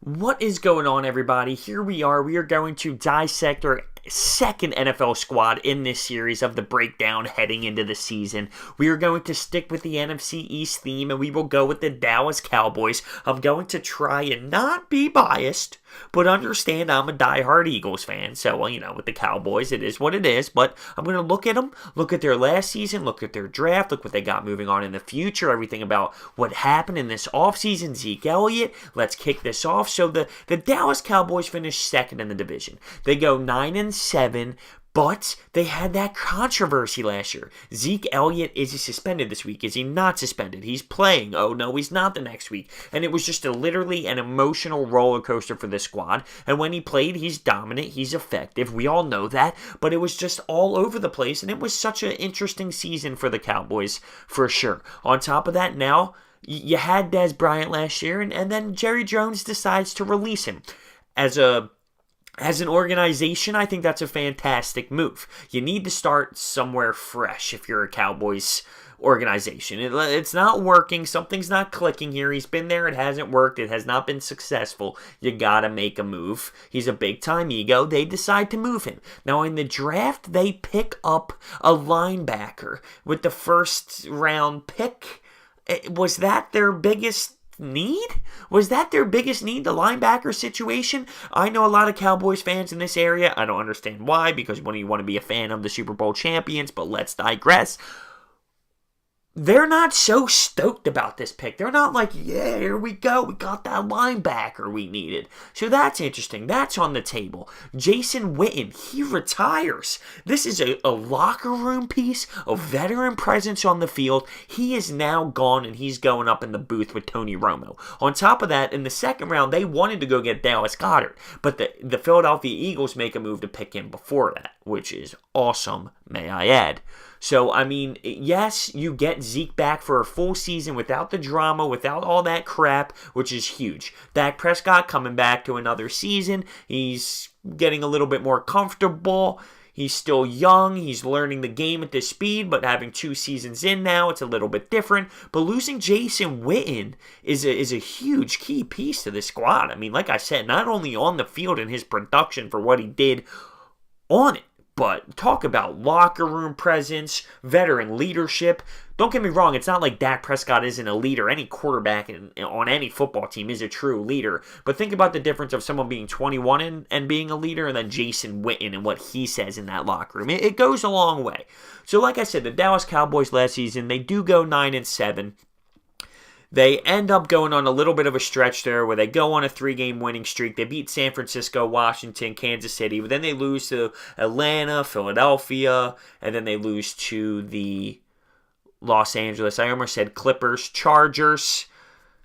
What is going on, everybody? Here we are. We are going to dissect our second NFL squad in this series of the breakdown heading into the season. We are going to stick with the NFC East theme, and we will go with the Dallas Cowboys. I'm going to try and not be biased, but understand I'm a diehard Eagles fan. So, with the Cowboys, it is what it is. But I'm going to look at them, look at their last season, look at their draft, look what they got moving on in the future, everything about what happened in this offseason. Zeke Elliott, let's kick this off. So the Dallas Cowboys finished second in the division. They go 9-7, but they had that controversy last year. Zeke Elliott, is he suspended this week? Is he not suspended? He's playing. Oh, no, he's not the next week. And it was just literally an emotional roller coaster for this squad. And when he played, he's dominant. He's effective. We all know that. But it was just all over the place. And it was such an interesting season for the Cowboys, for sure. On top of that, now you had Dez Bryant last year, and then Jerry Jones decides to release him. As an organization, I think that's a fantastic move. You need to start somewhere fresh if you're a Cowboys organization. It's not working. Something's not clicking here. He's been there. It hasn't worked. It has not been successful. You gotta make a move. He's a big-time ego. They decide to move him. Now, in the draft, they pick up a linebacker with the first-round pick. Was that their biggest need? Was that their biggest need, the linebacker situation? I know a lot of Cowboys fans in this area. I don't understand why, because when you want to be a fan of the Super Bowl champions, but let's digress. They're not so stoked about this pick. They're not like, yeah, here we go. We got that linebacker we needed. So that's interesting. That's on the table. Jason Witten, he retires. This is a locker room piece, a veteran presence on the field. He is now gone, and he's going up in the booth with Tony Romo. On top of that, in the second round, they wanted to go get Dallas Goedert, but the Philadelphia Eagles make a move to pick him before that, which is awesome, may I add. So, yes, you get Zeke back for a full season without the drama, without all that crap, which is huge. Dak Prescott coming back to another season. He's getting a little bit more comfortable. He's still young. He's learning the game at this speed, but having 2 seasons in now, it's a little bit different. But losing Jason Witten is a huge key piece to this squad. Like I said, not only on the field and his production for what he did on it, but talk about locker room presence, veteran leadership. Don't get me wrong, it's not like Dak Prescott isn't a leader. Any quarterback on any football team is a true leader. But think about the difference of someone being 21 and being a leader, and then Jason Witten and what he says in that locker room. It goes a long way. So like I said, the Dallas Cowboys last season, they do go 9-7. They end up going on a little bit of a stretch there where they go on a 3-game winning streak. They beat San Francisco, Washington, Kansas City, but then they lose to Atlanta, Philadelphia, and then they lose to the Los Angeles, I almost said Clippers, Chargers.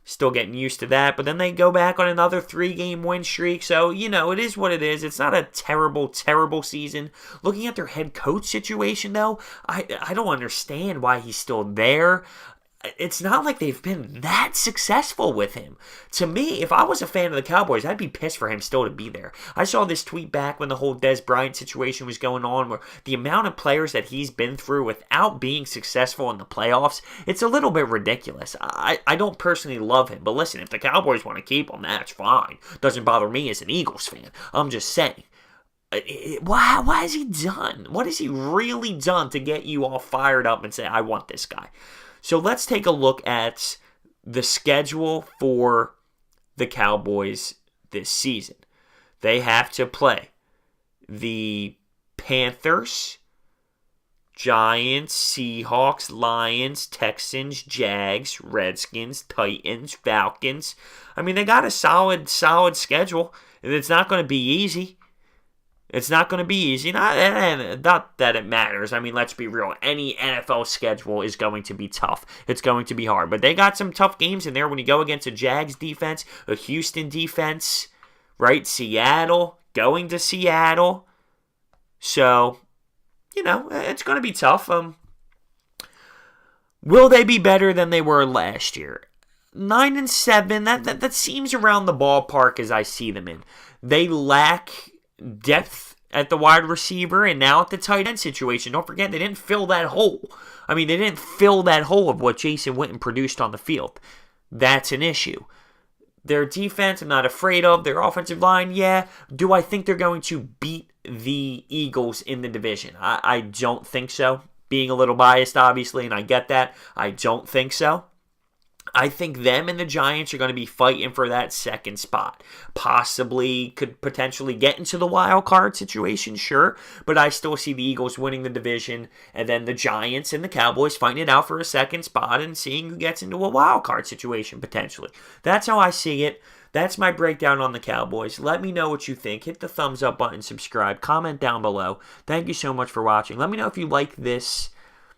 Still getting used to that, but then they go back on another 3-game win streak. So, it is what it is. It's not a terrible, terrible season. Looking at their head coach situation, though, I don't understand why he's still there. It's not like they've been that successful with him. To me, if I was a fan of the Cowboys, I'd be pissed for him still to be there. I saw this tweet back when the whole Dez Bryant situation was going on, where the amount of players that he's been through without being successful in the playoffs, it's a little bit ridiculous. I don't personally love him, but listen, if the Cowboys want to keep him, that's fine. Doesn't bother me as an Eagles fan. I'm just saying. Why has he done? What has he really done to get you all fired up and say, I want this guy? So let's take a look at the schedule for the Cowboys this season. They have to play the Panthers, Giants, Seahawks, Lions, Texans, Jags, Redskins, Titans, Falcons. They got a solid schedule, and it's not going to be easy. It's not going to be easy. Not that it matters. Let's be real. Any NFL schedule is going to be tough. It's going to be hard. But they got some tough games in there when you go against a Jags defense, a Houston defense, right? Seattle, going to Seattle. So, it's going to be tough. Will they be better than they were last year? 9-7, that seems around the ballpark as I see them in. They lack depth at the wide receiver and now at the tight end situation. Don't forget, they didn't fill that hole. They didn't fill that hole of what Jason Witten produced on the field. That's an issue. Their defense, I'm not afraid of. Their offensive line, yeah. Do I think they're going to beat the Eagles in the division? I don't think so. Being a little biased, obviously, and I get that. I don't think so. I think them and the Giants are going to be fighting for that second spot. Possibly could potentially get into the wild card situation, sure. But I still see the Eagles winning the division, and then the Giants and the Cowboys fighting it out for a second spot and seeing who gets into a wild card situation potentially. That's how I see it. That's my breakdown on the Cowboys. Let me know what you think. Hit the thumbs up button, subscribe, comment down below. Thank you so much for watching. Let me know if you like this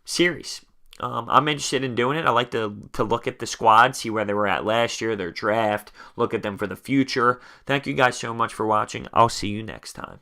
series. I'm interested in doing it. I like to look at the squad, see where they were at last year, their draft, look at them for the future. Thank you guys so much for watching. I'll see you next time.